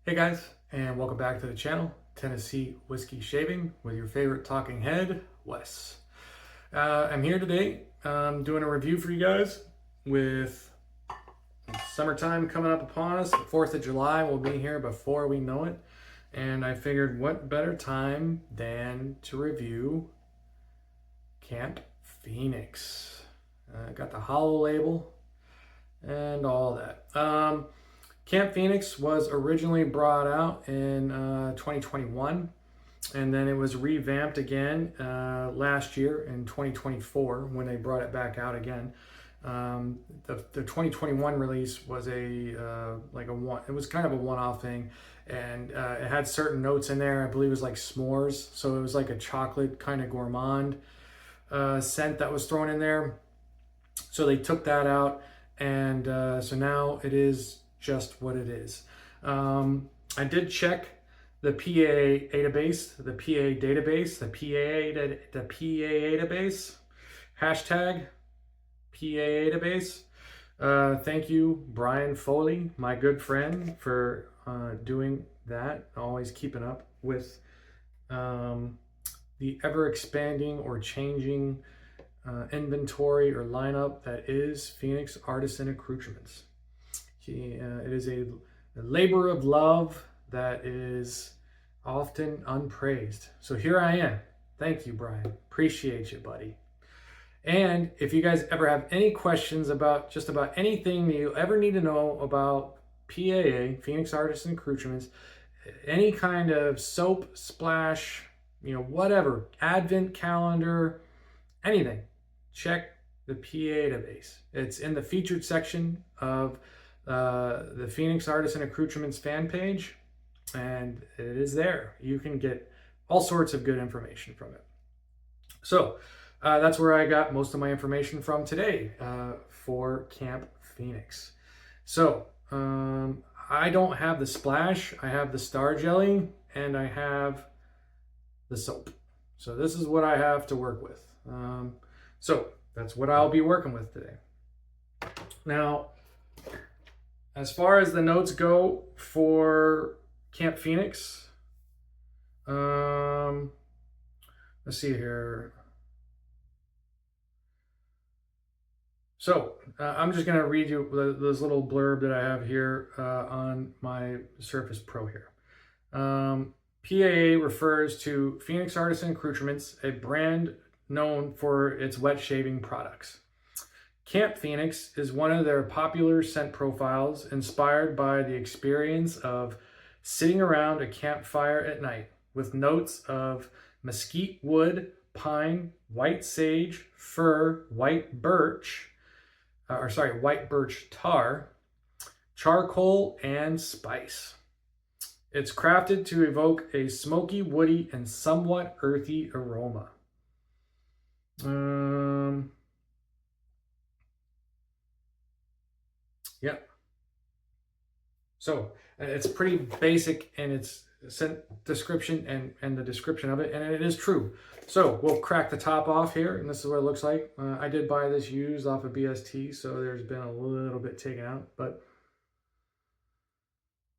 Hey guys, and welcome back to the channel, Tennessee Whiskey Shaving, with your favorite talking head, Wes. I'm here today doing a review for you guys with summertime coming up upon us. The 4th of July will be here before we know it. And I figured what better time than to review Camp Phoenix. Got the hollow label and all that. Camp Phoenix was originally brought out in 2021, and then it was revamped again last year in 2024 when they brought it back out again. The 2021 release was it was kind of a one-off thing, and it had certain notes in there. I believe it was like s'mores, so it was like a chocolate kind of gourmand scent that was thrown in there. So they took that out, and so now it is just what it is. I did check the PAA database, the PAA database, hashtag PAA database. Thank you, Brian Foley, my good friend, for doing that, always keeping up with the ever expanding or changing inventory or lineup that is Phoenix Artisan Accoutrements. It is a labor of love that is often unpraised. So here I am. Thank you, Brian. Appreciate you, buddy. And if you guys ever have any questions about just about anything that you ever need to know about PAA, Phoenix Artisan Accoutrements, any kind of soap, splash, whatever, advent calendar, anything, check the PAA database. It's in the featured section of the Phoenix Artisan Accoutrements fan page, and it is there. You can get all sorts of good information from it. So that's where I got most of my information from today for Camp Phoenix. So I don't have the splash, I have the star jelly, and I have the soap. So this is what I have to work with. So that's what I'll be working with today. Now, as far as the notes go for Camp Phoenix, let's see here. So I'm just going to read you this little blurb that I have here on my Surface Pro here. PAA refers to Phoenix Artisan Accoutrements, a brand known for its wet shaving products. Camp Phoenix is one of their popular scent profiles inspired by the experience of sitting around a campfire at night with notes of mesquite wood, pine, white sage, fir, white birch tar, charcoal, and spice. It's crafted to evoke a smoky, woody, and somewhat earthy aroma. Yeah. So it's pretty basic in its description and the description of it, and it is true. So we'll crack the top off here, and this is what it looks like. I did buy this used off of BST, so there's been a little bit taken out, but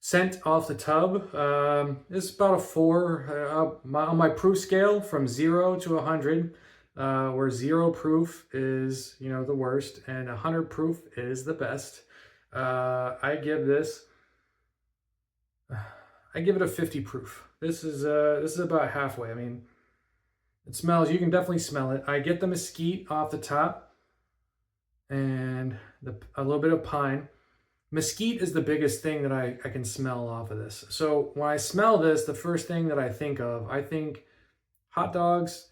scent off the tub is about a 4 on my proof scale from 0 to 100. Where 0 proof is, the worst, and 100 proof is the best. I give it a 50 proof. This is about halfway. I mean, it smells. You can definitely smell it. I get the mesquite off the top, and a little bit of pine. Mesquite is the biggest thing that I can smell off of this. So when I smell this, the first thing that I think hot dogs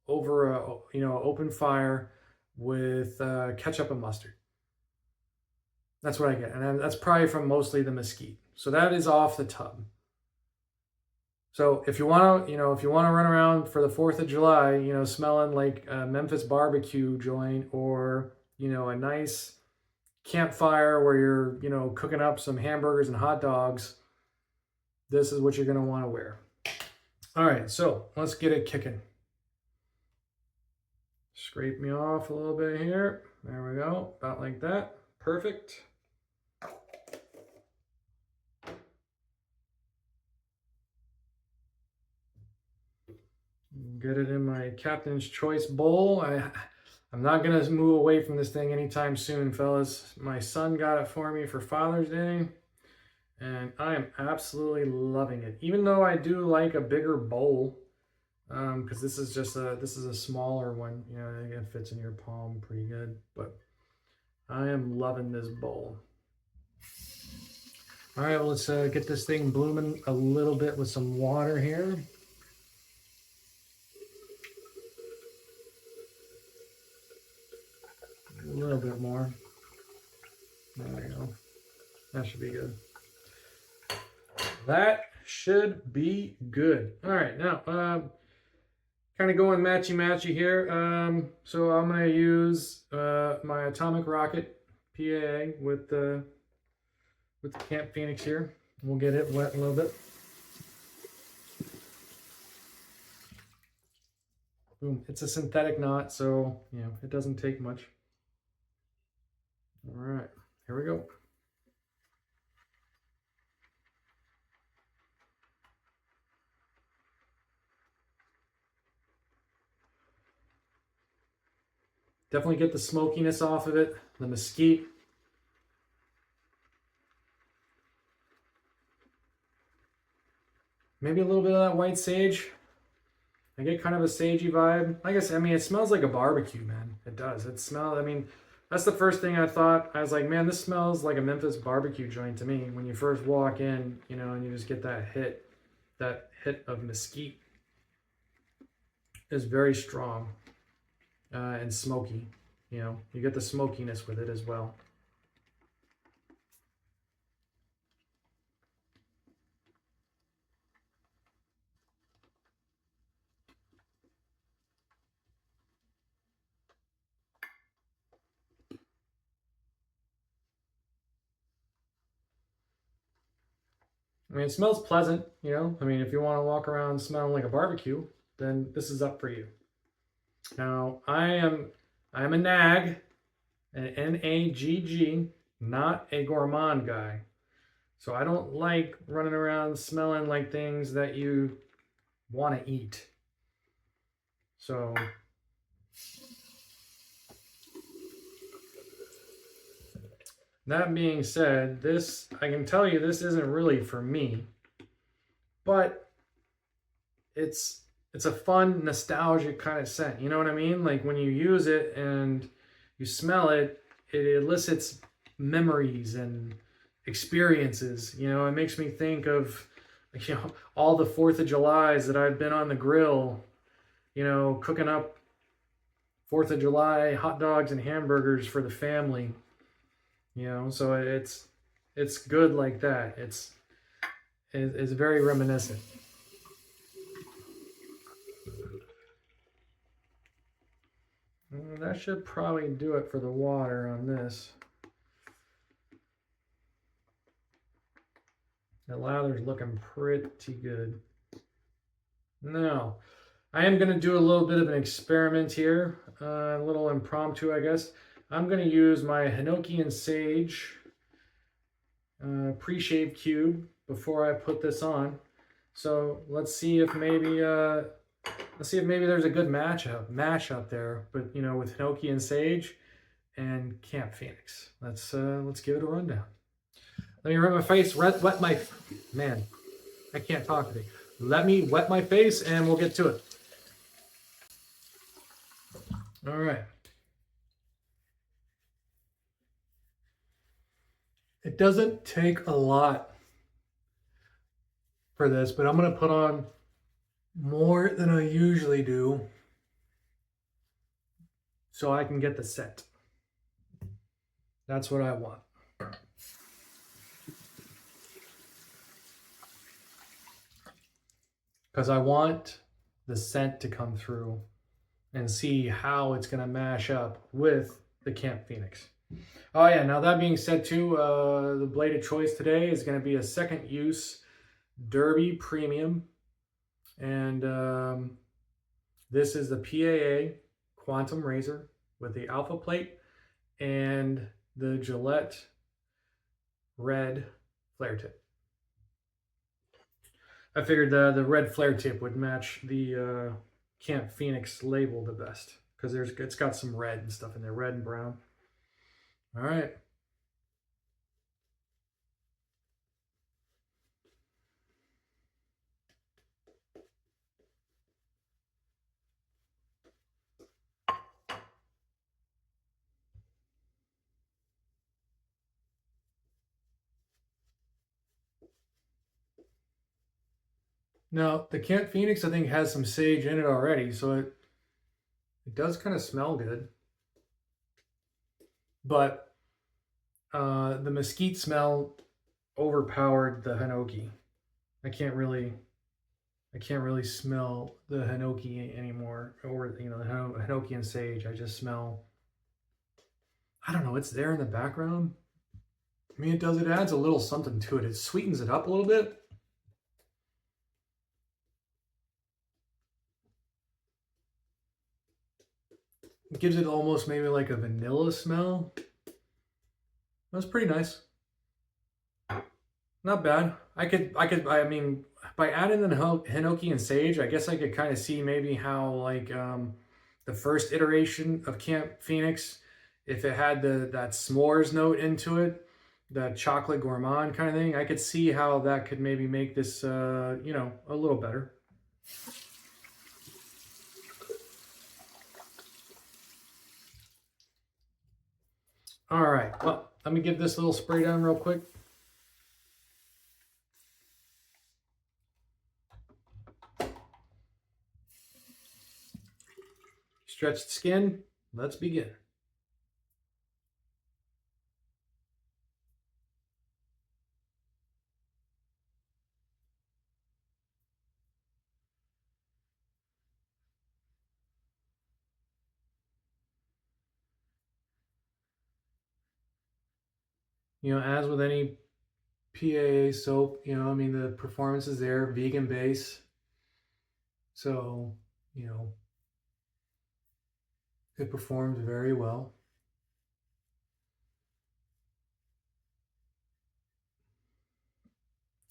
over a open fire with ketchup and mustard. That's what I get, and that's probably from mostly the mesquite. So that is off the tub. So if you want to, run around for the 4th of July, smelling like a Memphis barbecue joint, or a nice campfire where you're cooking up some hamburgers and hot dogs, this is what you're going to want to wear. All right, so let's get it kicking. Scrape me off a little bit here. There we go, about like that. Perfect. Get it in my Captain's Choice bowl. I'm not gonna move away from this thing anytime soon, fellas. My son got it for me for Father's Day, and I am absolutely loving it. Even though I do like a bigger bowl, because this is a smaller one. You know, I think it fits in your palm pretty good. But I am loving this bowl. All right, well, let's get this thing blooming a little bit with some water here. A little bit more. There we go. That should be good. That should be good. All right, now kind of going matchy here. So I'm gonna use my Atomic Rocket PAA with the Camp Phoenix here. We'll get it wet a little bit. Boom. It's a synthetic knot, so you know it doesn't take much. All right, here we go. Definitely get the smokiness off of it, the mesquite. Maybe a little bit of that white sage. I get kind of a sagey vibe. Like I said, I mean, it smells like a barbecue, man. It does. It smells, I mean, that's the first thing I thought. I was like, man, this smells like a Memphis barbecue joint to me. When you first walk in, you know, and you just get that hit of mesquite. It's very strong and smoky. You know, you get the smokiness with it as well. I mean, it smells pleasant, you know. I mean, if you want to walk around smelling like a barbecue, then this is up for you. Now, I'm a nag, an N-A-G-G, not a gourmand guy. So I don't like running around smelling like things that you want to eat. So that being said, this, I can tell you this isn't really for me, but it's a fun, nostalgic kind of scent. You know what I mean? Like when you use it and you smell it, it elicits memories and experiences. You know, it makes me think of, you know, all the 4th of Julys that I've been on the grill, you know, cooking up 4th of July hot dogs and hamburgers for the family. You know, so it's good like that. It's very reminiscent. That should probably do it for the water on this. The lather's looking pretty good. Now, I am going to do a little bit of an experiment here, a little impromptu, I guess. I'm going to use my Hinoki and Sage pre-shave cube before I put this on. So let's see if maybe there's a good mashup there, but you know, with Hinoki and Sage and Camp Phoenix. Let's give it a rundown. Let me wet my face. Wet my man. I can't talk today. Let me wet my face, and we'll get to it. All right. It doesn't take a lot for this, but I'm going to put on more than I usually do so I can get the scent. That's what I want. Because I want the scent to come through and see how it's going to mash up with the Camp Phoenix. Oh yeah, now that being said too, the blade of choice today is going to be a second use Derby Premium. And this is the PAA Quantum Razor with the alpha plate and the Gillette red flare tip. I figured the red flare tip would match the Camp Phoenix label the best because it's got some red and stuff in there, red and brown. All right. Now, the Camp Phoenix, I think, has some sage in it already, so it does kind of smell good. But the mesquite smell overpowered the hinoki. I can't really smell the hinoki anymore, or the hinoki and sage. I just smell. I don't know. It's there in the background. I mean, it adds a little something to it. It sweetens it up a little bit. It gives it almost maybe like a vanilla smell. That's pretty nice. Not bad. I mean, by adding the hinoki and sage, I guess I could kind of see maybe how like the first iteration of Camp Phoenix, if it had that s'mores note into it, that chocolate gourmand kind of thing, I could see how that could maybe make this, a little better. All right, well, let me give this a little spray down real quick. Stretched skin, let's begin. As with any PAA soap, I mean, the performance is there, vegan base. So, it performed very well.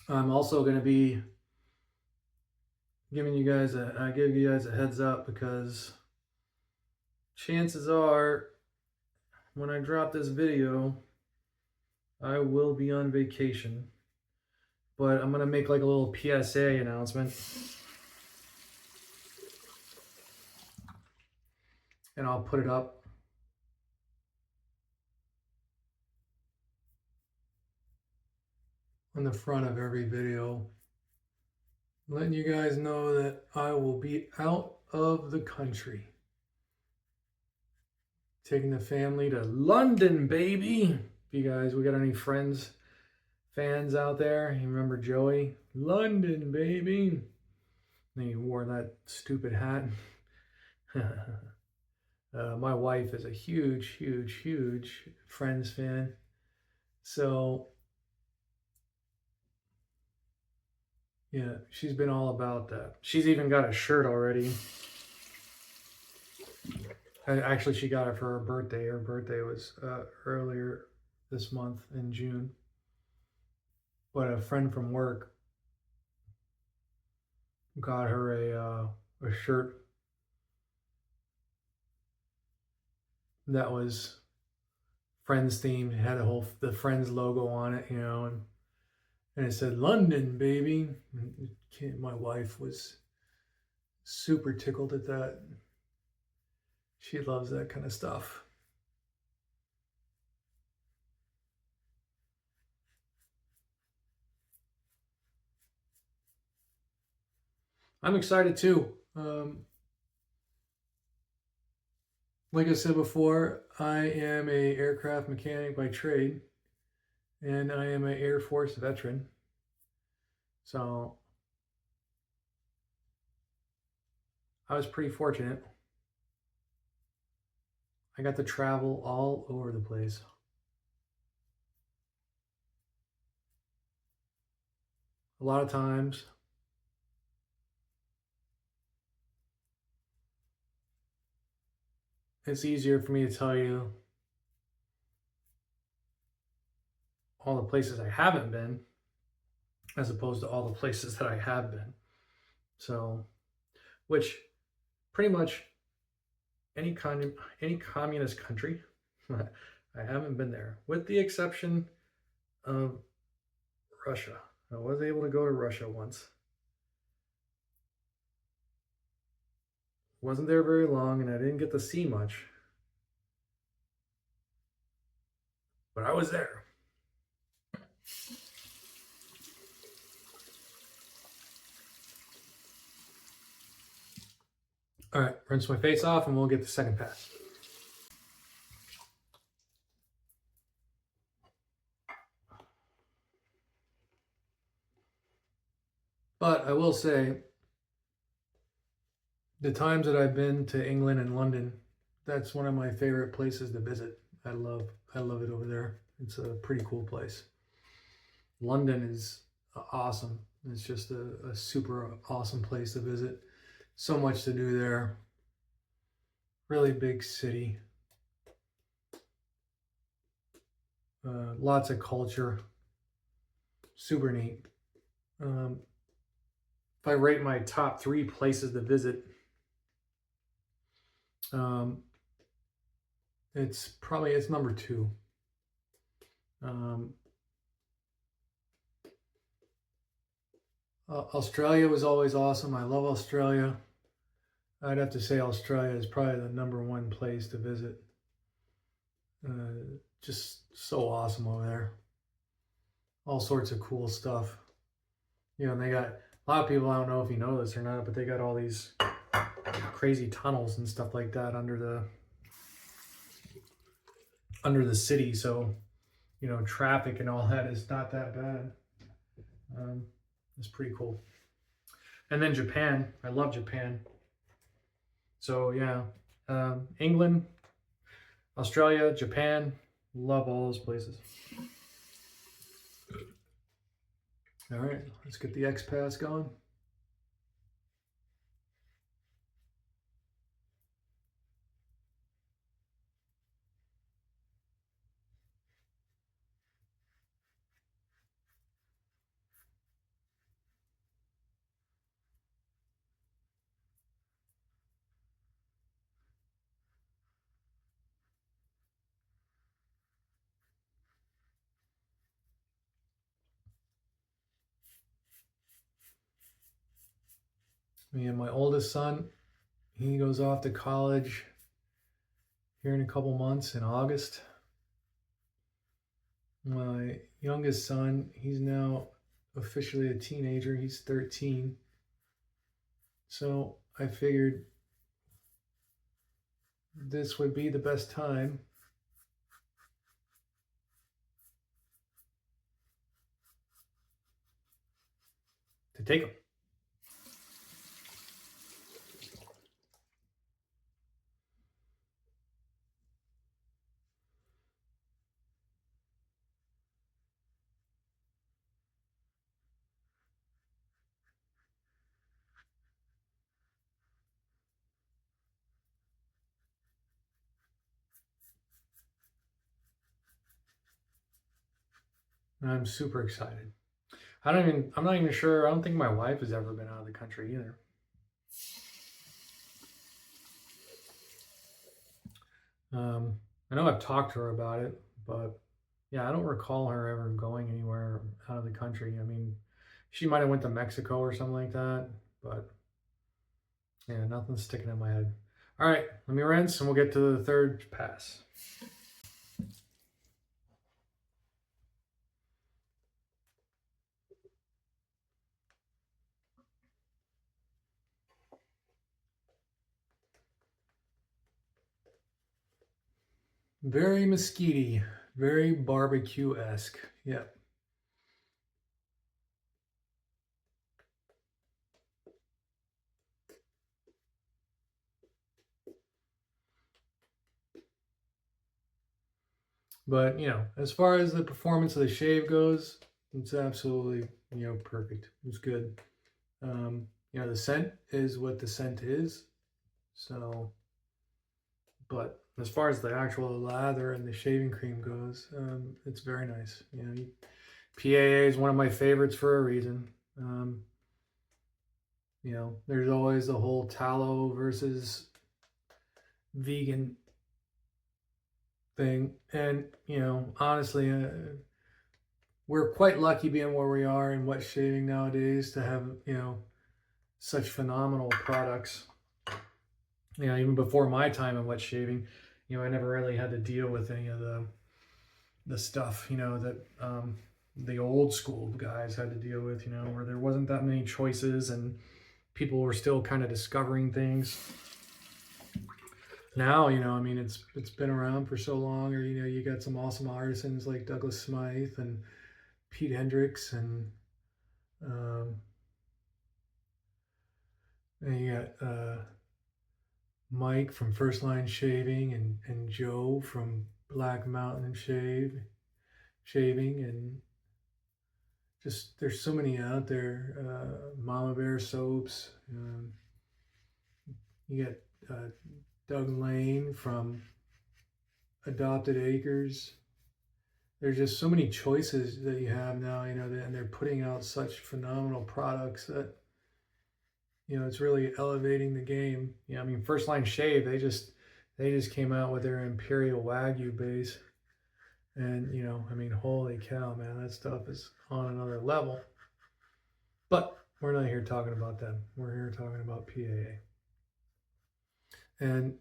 I'm also going to be giving you guys I give you guys a heads up because chances are when I drop this video, I will be on vacation. But I'm going to make like a little PSA announcement. And I'll put it up. On the front of every video. Letting you guys know that I will be out of the country. Taking the family to London, baby. If you guys, we got any fans out there? You remember Joey? London, baby. And he wore that stupid hat. My wife is a huge, huge, huge Friends fan. So, yeah, she's been all about that. She's even got a shirt already. Actually, she got it for her birthday. Her birthday was earlier this month in June. But a friend from work got her a shirt that was Friends themed. It had the Friends logo on it, and it said London, baby. My wife was super tickled at that. She loves that kind of stuff. I'm excited too. Like I said before, I am a aircraft mechanic by trade, and I am an Air Force veteran. So I was pretty fortunate. I got to travel all over the place. A lot of times, it's easier for me to tell you all the places I haven't been as opposed to all the places that I have been. So, which pretty much any communist country. I haven't been there, with the exception of Russia. I was able to go to Russia once. Wasn't there very long, and I didn't get to see much, but I was there. All right, rinse my face off, and we'll get the second pass. But I will say, the times that I've been to England and London, that's one of my favorite places to visit. I love it over there. It's a pretty cool place. London is awesome. It's just a super awesome place to visit. So much to do there. Really big city. Lots of culture. Super neat. If I rate my top 3 places to visit, it's number 2. Australia was always awesome. I love Australia. I'd have to say Australia is probably the number 1 place to visit. Just so awesome over there. All sorts of cool stuff. You know, and they got a lot of people, I don't know if you know this or not, but they got all these crazy tunnels and stuff like that under the city. So, you know, traffic and all that is not that bad. It's pretty cool. And then Japan. I love Japan. So yeah, England, Australia, Japan, love all those places. All right, let's get the X Pass going. Me and my oldest son, he goes off to college here in a couple months in August. My youngest son, he's now officially a teenager. He's 13. So I figured this would be the best time to take him. And I'm super excited. I'm not even sure. I don't think my wife has ever been out of the country either. I know I've talked to her about it, but yeah, I don't recall her ever going anywhere out of the country. I mean, she might have went to Mexico or something like that, but yeah, nothing's sticking in my head. All right, let me rinse and we'll get to the third pass. Very mesquite, very barbecue-esque. Yep. But, you know, as far as the performance of the shave goes, it's absolutely, you know, perfect. It's good. You know, the scent is what the scent is. So, but as far as the actual lather and the shaving cream goes, it's very nice. You know, PAA is one of my favorites for a reason. You know, there's always the whole tallow versus vegan thing. And, you know, honestly, we're quite lucky being where we are in wet shaving nowadays to have, you know, such phenomenal products. You know, even before my time in wet shaving, you know, I never really had to deal with any of the stuff, you know, that the old school guys had to deal with, you know, where there wasn't that many choices and people were still kind of discovering things. Now, you know, I mean, it's been around for so long, or, you know, you got some awesome artisans like Douglas Smythe and Pete Hendricks, um, and you got Mike from First Line Shaving, and Joe from Black Mountain Shaving, and just there's so many out there. Mama Bear Soaps. You got Doug Lane from Adopted Acres. There's just so many choices that you have now, you know, and they're putting out such phenomenal products that, you know, it's really elevating the game. You know, I mean, First Line Shave, they just came out with their Imperial Wagyu base. And, you know, I mean, holy cow, man, that stuff is on another level. But we're not here talking about them. We're here talking about PAA. And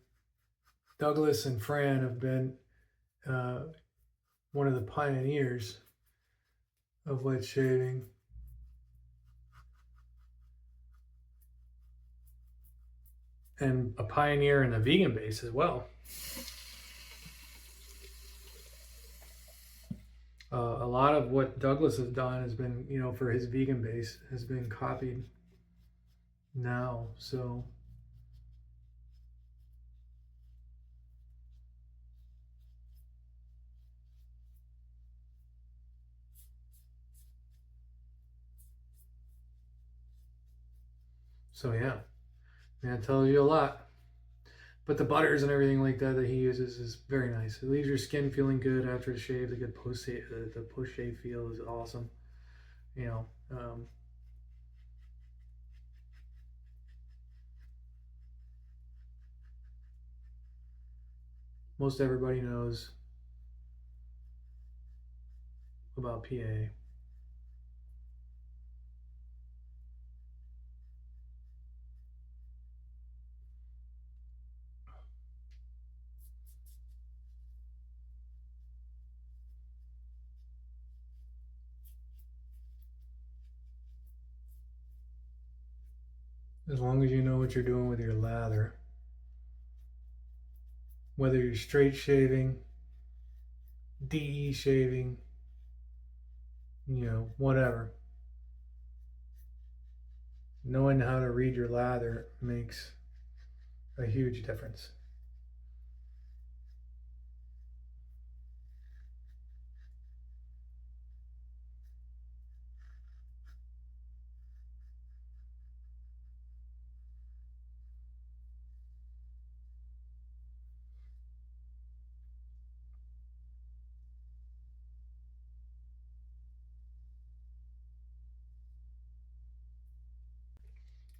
Douglas and Fran have been one of the pioneers of wet shaving. And a pioneer in the vegan base as well. A lot of what Douglas has done has been, you know, for his vegan base, has been copied now. So yeah, that tells you a lot. But the butters and everything like that he uses is very nice. It leaves your skin feeling good after the shave. The good post shave feel is awesome. You know, most everybody knows about PA. As long as you know what you're doing with your lather, whether you're straight shaving, DE shaving, you know, whatever. Knowing how to read your lather makes a huge difference.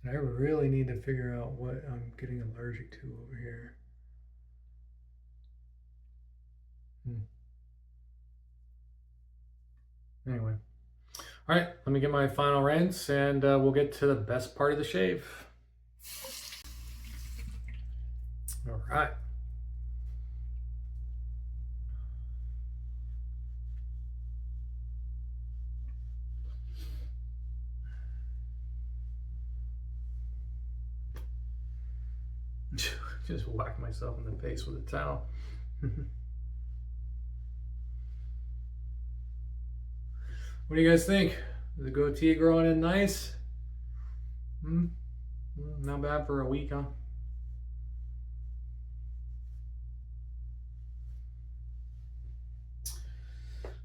I really need to figure out what I'm getting allergic to over here. Anyway. All right, let me get my final rinse and we'll get to the best part of the shave. All right. Just whack myself in the face with a towel. What do you guys think? Is the goatee growing in nice? Not bad for a week, huh?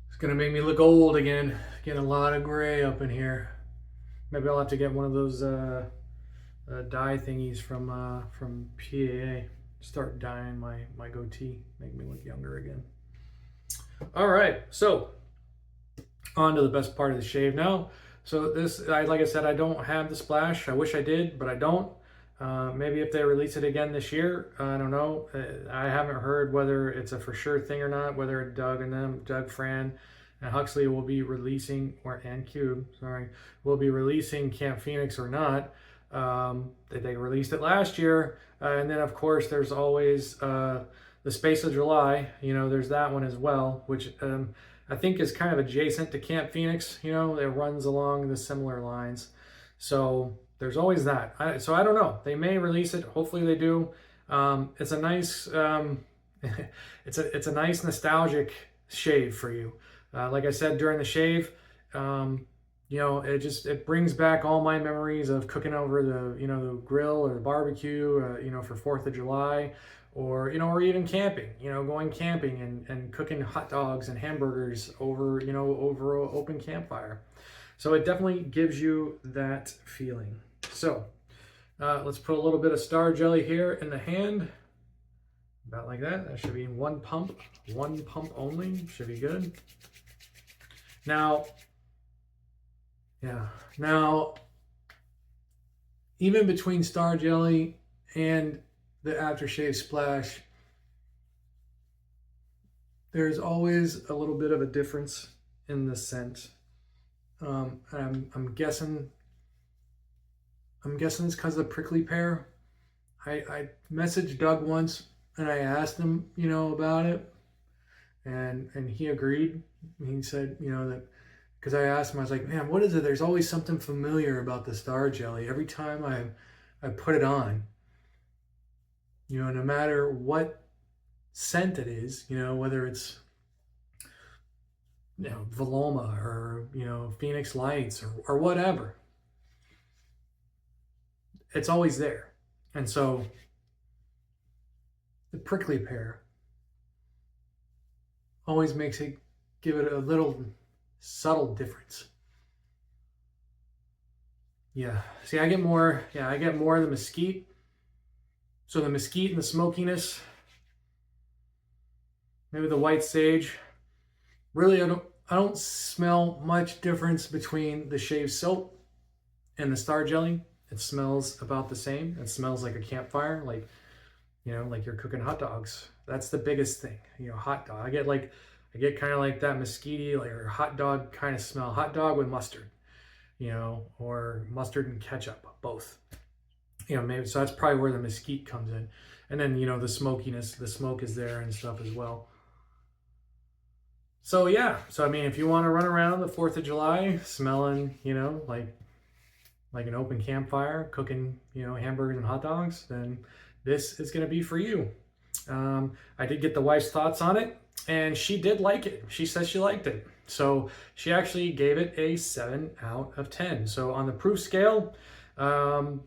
It's gonna make me look old again. Getting a lot of gray up in here. Maybe I'll have to get one of those dye thingies from PAA. Start dyeing my goatee. Make me look younger again. All right, so on to the best part of the shave now. So this, like I said, I don't have the splash. I wish I did, but I don't. Maybe if they release it again this year, I don't know. I haven't heard whether it's a for sure thing or not. Whether Doug, Fran, and Huxley will be releasing, and Cube, sorry, will be releasing Camp Phoenix or not. They released it last year, and then of course there's always the Space of July. There's that one as well, which I think is kind of adjacent to Camp Phoenix. It runs along the similar lines. So there's always that. So I don't know. They may release it. Hopefully they do. It's a nice, it's a nice nostalgic shave for you. Like I said during the shave, it brings back all my memories of cooking over the grill or the barbecue, for 4th of July, or even camping, going camping and cooking hot dogs and hamburgers over an open campfire. So it definitely gives you that feeling. So let's put a little bit of star jelly here in the hand, about like that. That should be one pump only, should be good. Now, even between star jelly and the aftershave splash, there's always a little bit of a difference in the scent. I'm guessing it's because of the prickly pear. I messaged Doug once and I asked him, about it, and he agreed. He said, that, because I asked him, I was like, man, what is it? There's always something familiar about the star jelly. Every time I put it on, no matter what scent it is, whether it's Valoma or Phoenix Lights or whatever, it's always there. And so the prickly pear always give it a little subtle difference. Yeah, see, I get more of the mesquite. So the mesquite and the smokiness, maybe the white sage. Really, I don't smell much difference between the shaved soap and the star jelly. It smells about the same. It smells like a campfire, like you're cooking hot dogs. That's the biggest thing. Hot dog. I get kind of like that mesquite, like, or hot dog kind of smell. Hot dog with mustard, or mustard and ketchup, both. Maybe, so that's probably where the mesquite comes in. And then, the smokiness, the smoke is there and stuff as well. So yeah, I mean, if you want to run around the 4th of July smelling, like an open campfire, cooking, hamburgers and hot dogs, then this is going to be for you. I did get the wife's thoughts on it, and she did like it. She says she liked it. So she actually gave it a 7 out of 10. So on the proof scale, the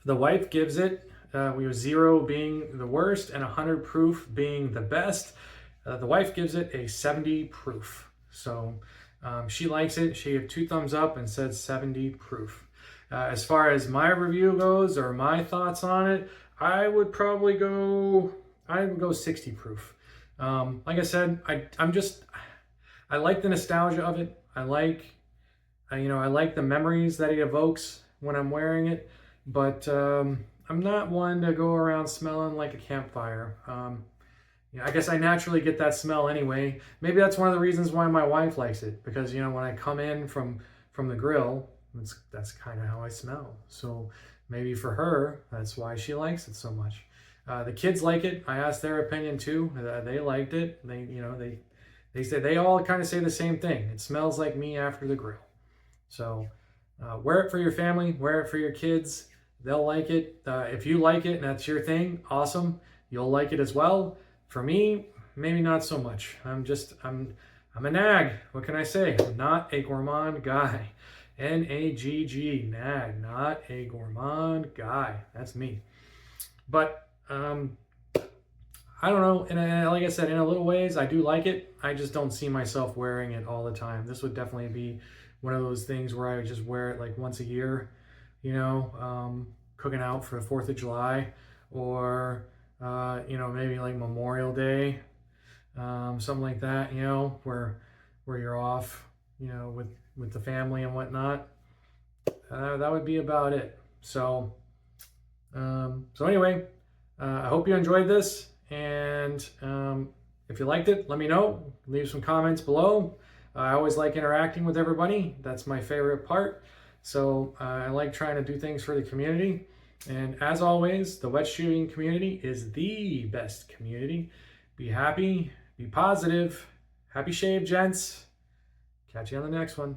wife gives it, 0 being the worst and 100 proof being the best. The wife gives it a 70 proof. So she likes it. She gave 2 thumbs up and said 70 proof. As far as my review goes, or my thoughts on it, I would go 60 proof. Like I said, I like the nostalgia of it. I like the memories that it evokes when I'm wearing it, but I'm not one to go around smelling like a campfire. I guess I naturally get that smell anyway. Maybe that's one of the reasons why my wife likes it, because when I come in from the grill, that's kind of how I smell. So maybe for her, that's why she likes it so much. The kids like it. I asked their opinion too. They liked it. They said, they all kind of say the same thing. It smells like me after the grill. So wear it for your family, wear it for your kids. They'll like it. If you like it and that's your thing, awesome. You'll like it as well. For me, maybe not so much. I'm a nag. What can I say? I'm not a gourmand guy. N-A-G-G, nag, not a gourmand guy. That's me. But I don't know. And like I said, in a little ways, I do like it. I just don't see myself wearing it all the time. This would definitely be one of those things where I would just wear it like once a year, cooking out for the 4th of July, or maybe like Memorial Day, something like that, where you're off, you know, with the family and whatnot. That would be about it. So, anyway, I hope you enjoyed this, and if you liked it, let me know. Leave some comments below. I always like interacting with everybody. That's my favorite part. So I like trying to do things for the community. And as always, the wet shooting community is the best community. Be happy, be positive. Happy shave, gents. Catch you on the next one.